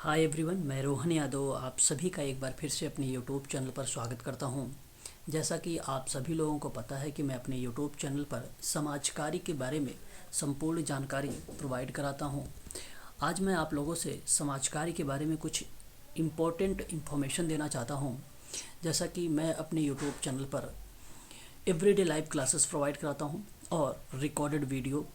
Hi everyone, मैं रोहन यादव आप सभी का एक बार फिर से अपने यूट्यूब चैनल पर स्वागत करता हूं। जैसा कि आप सभी लोगों को पता है कि मैं अपने यूट्यूब चैनल पर समाज कार्य के बारे में संपूर्ण जानकारी प्रोवाइड कराता हूं। आज मैं आप लोगों से समाज कार्य के बारे में कुछ इम्पोर्टेंट इन्फॉर्मेशन देना चाहता हूं। जैसा कि मैं अपने यूट्यूब चैनल पर एवरीडे लाइव क्लासेस प्रोवाइड कराता हूं और recorded video,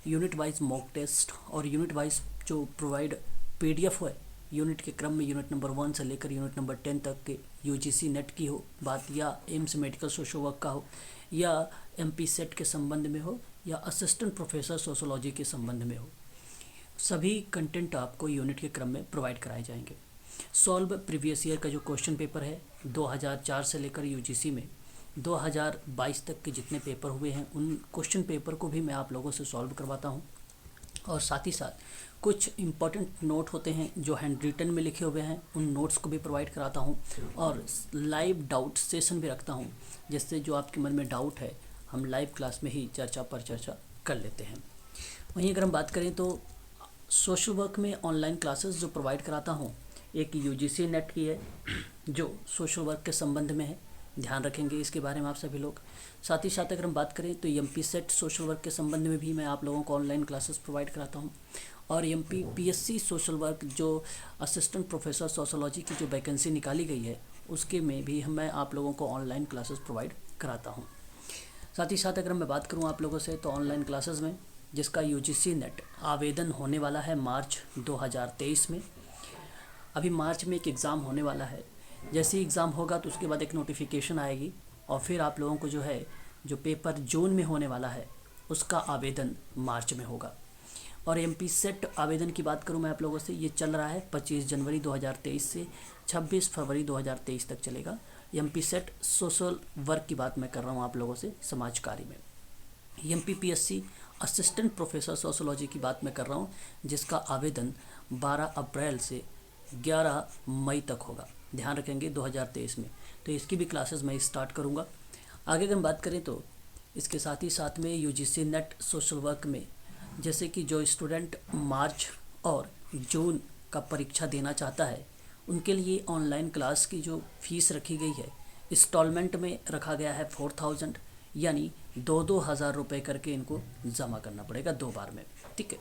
unit wise mock test और यूनिट वाइज जो प्रोवाइड पीडीएफ है यूनिट के क्रम में, यूनिट नंबर 1 से लेकर यूनिट नंबर 10 तक के यूजीसी नेट की हो बात, या एम्स मेडिकल सोशल वर्क का हो, या एमपी सेट के संबंध में हो, या असिस्टेंट प्रोफेसर सोशोलॉजी के संबंध में हो, सभी कंटेंट आपको यूनिट के क्रम में प्रोवाइड कराए जाएंगे। सॉल्व प्रीवियस ईयर का जो क्वेश्चन पेपर है 2004 से लेकर यूजीसी में 2022 तक के जितने पेपर हुए हैं उन क्वेश्चन पेपर को भी मैं आप लोगों से सॉल्व करवाता हूं। और साथ ही साथ कुछ इम्पोर्टेंट नोट होते हैं जो हैंड रिटन में लिखे हुए हैं, उन नोट्स को भी प्रोवाइड कराता हूं और लाइव डाउट सेशन भी रखता हूं, जिससे जो आपके मन में डाउट है हम लाइव क्लास में ही चर्चा पर चर्चा कर लेते हैं। वहीं अगर हम बात करें तो सोशल वर्क में ऑनलाइन क्लासेस जो प्रोवाइड कराता हूं, एक यूजीसी नेट की है जो सोशल वर्क के संबंध में है, ध्यान रखेंगे इसके बारे में आप सभी लोग। साथ ही साथ अगर हम बात करें तो एमपी सेट सोशल वर्क के संबंध में भी मैं आप लोगों को ऑनलाइन क्लासेस प्रोवाइड कराता हूं। और एमपी पीएससी सोशल वर्क जो असिस्टेंट प्रोफेसर सोशोलॉजी की जो वैकेंसी निकाली गई है उसके में भी मैं आप लोगों को ऑनलाइन क्लासेस प्रोवाइड कराता हूँ। साथ ही साथ अगर मैं बात करूँ आप लोगों से तो ऑनलाइन क्लासेस में जिसका यूजीसी नेट आवेदन होने वाला है मार्च 2023 में। अभी मार्च में एक एग्ज़ाम होने वाला है, जैसे ही एग्ज़ाम होगा तो उसके बाद एक नोटिफिकेशन आएगी और फिर आप लोगों को जो पेपर जून में होने वाला है उसका आवेदन मार्च में होगा। और एमपी सेट आवेदन की बात करूं मैं आप लोगों से, ये चल रहा है 25 जनवरी 2023 से 26 फरवरी 2023 तक चलेगा। एमपी सेट सोशल वर्क की बात मैं कर रहा हूं आप लोगों से समाज कार्य में। MP PSC assistant professor sociology की बात मैं कर रहा हूं, जिसका आवेदन 12 अप्रैल से 11 मई तक होगा, ध्यान रखेंगे 2023 में। तो इसकी भी क्लासेस मैं स्टार्ट करूँगा। आगे अगर हम बात करें तो इसके साथ ही साथ में यूजीसी नेट सोशल वर्क में जैसे कि जो स्टूडेंट मार्च और जून का परीक्षा देना चाहता है उनके लिए ऑनलाइन क्लास की जो फीस रखी गई है इंस्टॉलमेंट में रखा गया है 4000, यानी 2,000 रुपये करके इनको जमा करना पड़ेगा 2 बार में, ठीक है।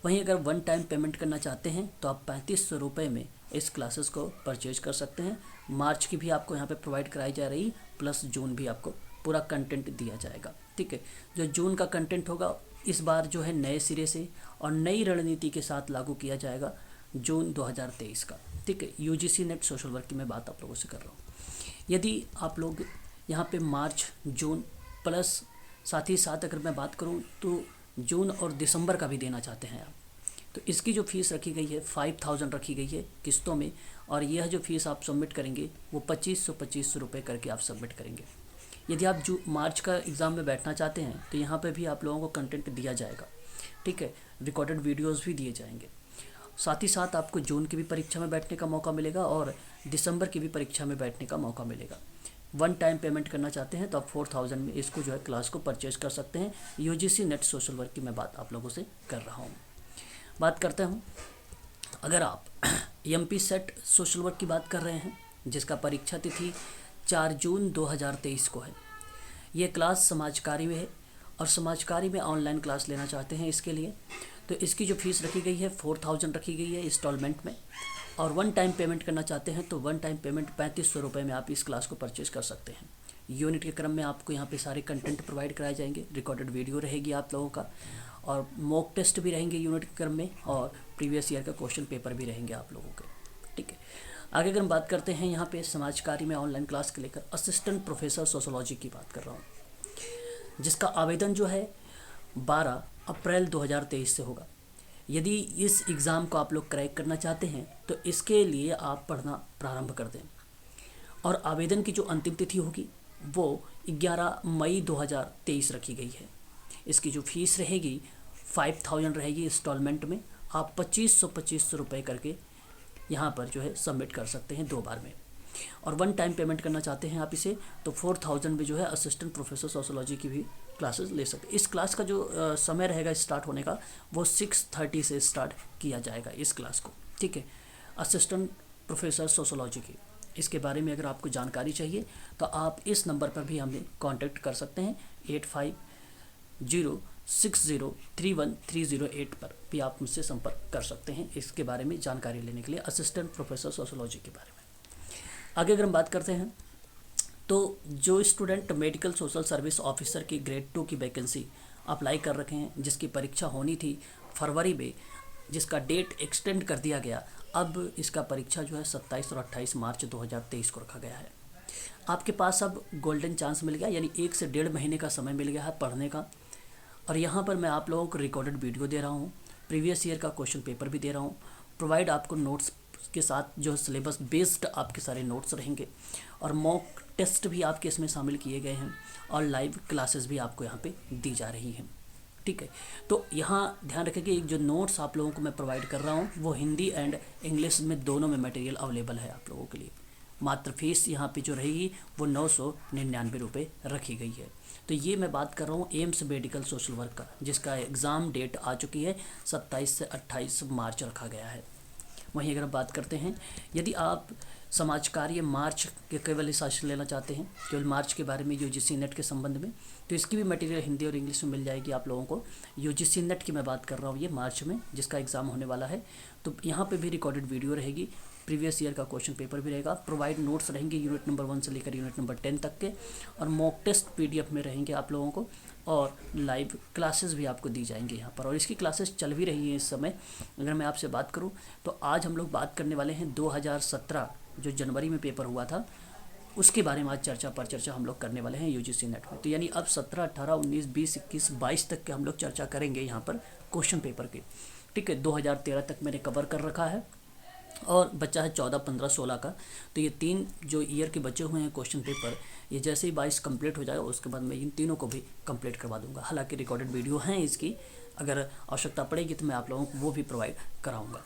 वहीं अगर वन टाइम पेमेंट करना चाहते हैं तो आप 3500 रुपये में इस क्लासेस को परचेज कर सकते हैं। मार्च की भी आपको यहाँ पे प्रोवाइड कराई जा रही, प्लस जून भी आपको पूरा कंटेंट दिया जाएगा, ठीक है। जो जून का कंटेंट होगा इस बार जो है नए सिरे से और नई रणनीति के साथ लागू किया जाएगा जून 2023 का, ठीक है। यूजीसी नेट सोशल वर्क की मैं बात आप लोगों से कर रहा हूँ। यदि आप लोग यहाँ पे मार्च जून प्लस साथ ही साथ अगर मैं बात करूँ तो जून और दिसंबर का भी देना चाहते हैं आप, तो इसकी जो फीस रखी गई है 5000 रखी गई है किस्तों में, और यह जो फीस आप सबमिट करेंगे वो 2500 रुपये करके आप सबमिट करेंगे। यदि आप जो मार्च का एग्ज़ाम में बैठना चाहते हैं तो यहाँ पे भी आप लोगों को कंटेंट दिया जाएगा, ठीक है, रिकॉर्डेड वीडियोस भी दिए जाएंगे। साथ ही साथ आपको जून की भी परीक्षा में बैठने का मौका मिलेगा और दिसंबर की भी परीक्षा में बैठने का मौका मिलेगा। वन टाइम पेमेंट करना चाहते हैं तो आप 4000 में इसको जो है क्लास को परचेज कर सकते हैं। यूजीसी नेट सोशल वर्क की मैं बात आप लोगों से कर रहा हूँ। बात करते हूँ, अगर आप एमपी सेट सोशल वर्क की बात कर रहे हैं जिसका परीक्षा तिथि 4 जून 2023 को है, ये क्लास समाजकारी में है और समाजकारी में ऑनलाइन क्लास लेना चाहते हैं इसके लिए तो इसकी जो फीस रखी गई है 4000 रखी गई है इंस्टॉलमेंट में, और वन टाइम पेमेंट करना चाहते हैं तो वन टाइम पेमेंट 3500 रुपये में आप इस क्लास को परचेज कर सकते हैं। यूनिट के क्रम में आपको यहाँ पे सारे कंटेंट प्रोवाइड कराए जाएंगे, रिकॉर्डेड वीडियो रहेगी आप लोगों का, और मॉक टेस्ट भी रहेंगे यूनिट के क्रम में, और प्रीवियस ईयर का क्वेश्चन पेपर भी रहेंगे आप लोगों के, ठीक है। आगे अगर हम बात करते हैं यहाँ पे समाज कार्य में ऑनलाइन क्लास के लेकर असिस्टेंट प्रोफेसर सोशोलॉजी की बात कर रहा हूँ, जिसका आवेदन जो है 12 अप्रैल 2023 से होगा। यदि इस एग्ज़ाम को आप लोग क्रैक करना चाहते हैं तो इसके लिए आप पढ़ना प्रारंभ कर दें, और आवेदन की जो अंतिम तिथि होगी वो 11 मई 2023 रखी गई है। इसकी जो फीस रहेगी 5000 रहेगी इंस्टॉलमेंट में, आप 2500 रुपये करके यहाँ पर जो है सबमिट कर सकते हैं 2 बार में। और वन टाइम पेमेंट करना चाहते हैं आप इसे तो 4000 में जो है असिस्टेंट प्रोफेसर सोशोलॉजी की भी क्लासेस ले सकते हैं। इस क्लास का जो समय रहेगा स्टार्ट होने का वो 6:30 से स्टार्ट किया जाएगा इस क्लास को, ठीक है। असिस्टेंट प्रोफेसर सोशोलॉजी की। इसके बारे में अगर आपको जानकारी चाहिए तो आप इस नंबर पर भी हमें कांटेक्ट कर सकते हैं, 8506031308 पर भी आप मुझसे संपर्क कर सकते हैं इसके बारे में जानकारी लेने के लिए, असिस्टेंट प्रोफेसर सोशोलॉजी के बारे में। आगे अगर हम बात करते हैं तो जो student medical social service officer की ग्रेड 2 की वैकेंसी अप्लाई कर रखे हैं, जिसकी परीक्षा होनी थी फरवरी में, जिसका डेट एक्सटेंड कर दिया गया, अब इसका परीक्षा जो है 27 और 28 मार्च 2023 को रखा गया है। आपके पास अब गोल्डन चांस मिल गया, यानी 1 से 1.5 महीने का समय मिल गया है पढ़ने का। और यहाँ पर मैं आप लोगों को रिकॉर्डेड वीडियो दे रहा हूँ, प्रीवियस ईयर का क्वेश्चन पेपर भी दे रहा हूँ, प्रोवाइड आपको नोट्स के साथ जो सिलेबस बेस्ड आपके सारे नोट्स रहेंगे, और मॉक टेस्ट भी आपके इसमें शामिल किए गए हैं, और लाइव क्लासेस भी आपको यहाँ पे दी जा रही हैं। ठीक है, तो यहाँ ध्यान रखें कि जो नोट्स आप लोगों को मैं प्रोवाइड कर रहा हूँ वो हिंदी एंड इंग्लिश में दोनों में मटेरियल अवेलेबल है आप लोगों के लिए। मात्र फीस यहाँ पे जो रहेगी वो 999 रुपये रखी गई है। तो ये मैं बात कर रहा हूँ एम्स मेडिकल सोशल वर्क का, जिसका एग्ज़ाम डेट आ चुकी है, 27 से 28 मार्च रखा गया है। वहीं अगर बात करते हैं, यदि आप समाज कार्य मार्च के केवल सेशन लेना चाहते हैं, केवल मार्च के बारे में यूजीसी नेट के संबंध में, तो इसकी भी मटेरियल हिंदी और इंग्लिश में मिल जाएगी आप लोगों को। यूजीसी नेट की मैं बात कर रहा हूँ, ये मार्च में जिसका एग्ज़ाम होने वाला है, तो यहाँ पे भी रिकॉर्डेड वीडियो रहेगी, प्रीवियस ईयर का क्वेश्चन पेपर भी रहेगा, प्रोवाइड नोट्स रहेंगे यूनिट नंबर 1 से लेकर यूनिट नंबर 10 तक के, और मॉक टेस्ट PDF में रहेंगे आप लोगों को, और लाइव क्लासेस भी आपको दी जाएंगी यहाँ पर, और इसकी क्लासेस चल भी रही हैं इस समय। अगर मैं आपसे बात करूँ तो आज हम लोग बात करने वाले हैं 2017 जो जनवरी में पेपर हुआ था, उसके बारे में आज चर्चा हम लोग करने वाले हैं यूजीसी नेट में। तो यानी अब 17, 18, 19, 20, 21, 22 तक के हम लोग चर्चा करेंगे यहाँ पर क्वेश्चन पेपर की। ठीक है, 2013 तक मैंने कवर कर रखा है, और बच्चा है 14, 15, 16 का। तो ये 3 जो ईयर के बचे हुए हैं क्वेश्चन पेपर, ये जैसे ही 22 कंप्लीट हो जाएगा उसके बाद मैं इन तीनों को भी कंप्लीट करवा दूंगा। हालांकि रिकॉर्डेड वीडियो हैं इसकी, अगर आवश्यकता पड़ेगी तो मैं आप लोगों को वो भी प्रोवाइड कराऊंगा।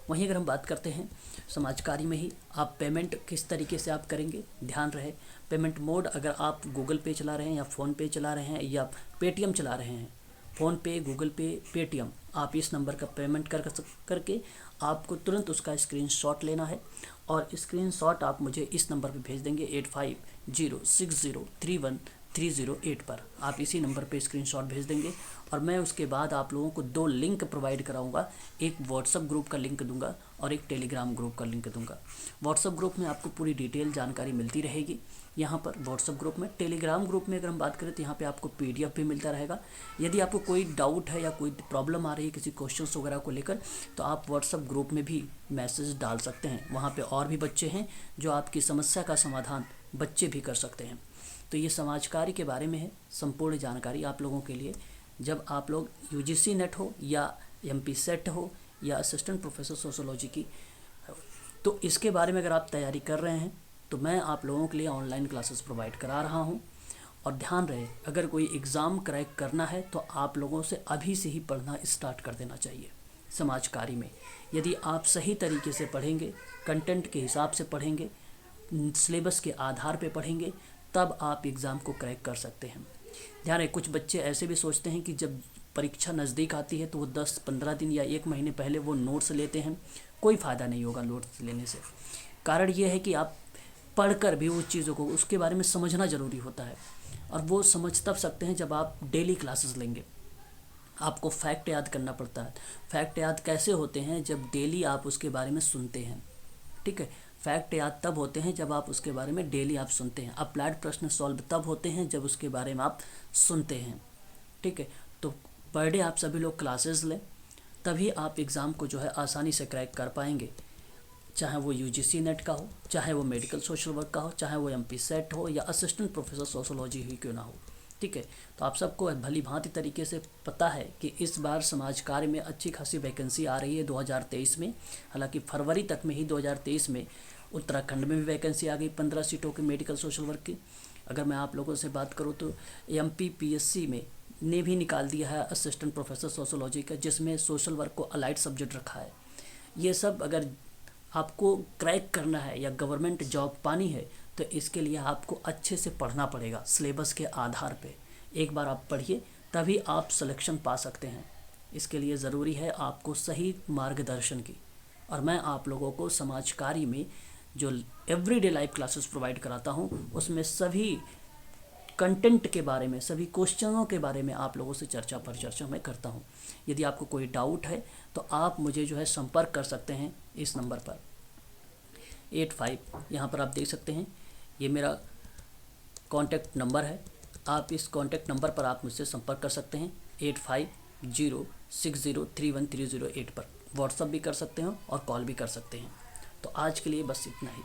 वहीं अगर हम बात करते हैं समाज कार्य में ही, आप पेमेंट किस तरीके से आप करेंगे, ध्यान रहे पेमेंट मोड, अगर आप गूगल पे चला रहे हैं या फ़ोन पे चला रहे हैं या पेटीएम चला रहे हैं, फ़ोन पे, गूगल पे, पेटीएम, आप इस नंबर का पेमेंट करके आपको तुरंत उसका स्क्रीनशॉट लेना है, और स्क्रीनशॉट आप मुझे इस नंबर पे भेज देंगे 8506031308 पर। आप इसी नंबर पे स्क्रीनशॉट भेज देंगे, और मैं उसके बाद आप लोगों को 2 लिंक प्रोवाइड कराऊंगा, एक व्हाट्सएप ग्रुप का लिंक दूंगा और एक टेलीग्राम ग्रुप का लिंक दूंगा। व्हाट्सएप ग्रुप में आपको पूरी डिटेल जानकारी मिलती रहेगी यहाँ पर व्हाट्सएप ग्रुप में। टेलीग्राम ग्रुप में अगर हम बात करें तो यहाँ पे आपको PDF भी मिलता रहेगा। यदि आपको कोई डाउट है या कोई प्रॉब्लम आ रही है किसी क्वेश्चंस वगैरह को लेकर, तो आप व्हाट्सएप ग्रुप में भी मैसेज डाल सकते हैं। वहाँ पे और भी बच्चे हैं जो आपकी समस्या का समाधान बच्चे भी कर सकते हैं। तो ये समाज कार्य के बारे में है संपूर्ण जानकारी आप लोगों के लिए। जब आप लोग यूजीसी नेट हो या MP सेट हो या असिस्टेंट प्रोफेसर सोशोलॉजी की, तो इसके बारे में अगर आप तैयारी कर रहे हैं तो मैं आप लोगों के लिए ऑनलाइन क्लासेस प्रोवाइड करा रहा हूं। और ध्यान रहे, अगर कोई एग्ज़ाम क्रैक करना है तो आप लोगों से अभी से ही पढ़ना स्टार्ट कर देना चाहिए। समाज कार्य में यदि आप सही तरीके से पढ़ेंगे, कंटेंट के हिसाब से पढ़ेंगे, सिलेबस के आधार पे पढ़ेंगे, तब आप एग्ज़ाम को क्रैक कर सकते हैं। ध्यान रहे, कुछ बच्चे ऐसे भी सोचते हैं कि जब परीक्षा नज़दीक आती है तो वो 10-15 दिन या 1 महीने पहले वो नोट्स लेते हैं। कोई फ़ायदा नहीं होगा नोट्स लेने से। कारण ये है कि आप पढ़कर भी उस चीज़ों को, उसके बारे में समझना ज़रूरी होता है, और वो समझ तब सकते हैं जब आप डेली क्लासेस लेंगे। आपको फैक्ट याद करना पड़ता है। फैक्ट याद कैसे होते हैं? जब डेली आप उसके बारे में सुनते हैं। ठीक है, फैक्ट याद तब होते हैं जब आप उसके बारे में डेली आप सुनते हैं। अप्लाइड प्रश्न सॉल्व तब होते हैं जब उसके बारे में आप सुनते हैं। ठीक है, तो पर डे आप सभी लोग क्लासेस लें, तभी आप एग्ज़ाम को जो है आसानी से क्रैक कर पाएंगे। चाहे वो यूजीसी नेट का हो, चाहे वो मेडिकल सोशल वर्क का हो, चाहे वो MP सेट हो या असिस्टेंट प्रोफेसर सोशोलॉजी ही क्यों ना हो। ठीक है, तो आप सबको भली भांति तरीके से पता है कि इस बार समाज कार्य में अच्छी खासी वैकेंसी आ रही है 2023 में। हालांकि फरवरी तक में ही 2023 में उत्तराखंड में भी वैकेंसी आ गई 15 सीटों की मेडिकल सोशल वर्क की। अगर मैं आप लोगों से बात करूँ तो MPPSC में ने भी निकाल दिया है असिस्टेंट प्रोफेसर सोशोलॉजी का, जिसमें सोशल वर्क को अलाइड सब्जेक्ट रखा है। ये सब अगर आपको क्रैक करना है या गवर्नमेंट जॉब पानी है तो इसके लिए आपको अच्छे से पढ़ना पड़ेगा सिलेबस के आधार पे। एक बार आप पढ़िए तभी आप सिलेक्शन पा सकते हैं। इसके लिए ज़रूरी है आपको सही मार्गदर्शन की। और मैं आप लोगों को समाज कार्य में जो एवरीडे लाइव क्लासेस प्रोवाइड कराता हूँ उसमें सभी कंटेंट के बारे में, सभी क्वेश्चनों के बारे में आप लोगों से चर्चा मैं करता हूँ। यदि आपको कोई डाउट है तो आप मुझे जो है संपर्क कर सकते हैं इस नंबर पर 85, यहाँ पर आप देख सकते हैं ये मेरा कॉन्टैक्ट नंबर है। आप इस कॉन्टैक्ट नंबर पर आप मुझसे संपर्क कर सकते हैं 8506031308 पर। व्हाट्सअप भी कर सकते हैं और कॉल भी कर सकते हैं। तो आज के लिए बस इतना ही।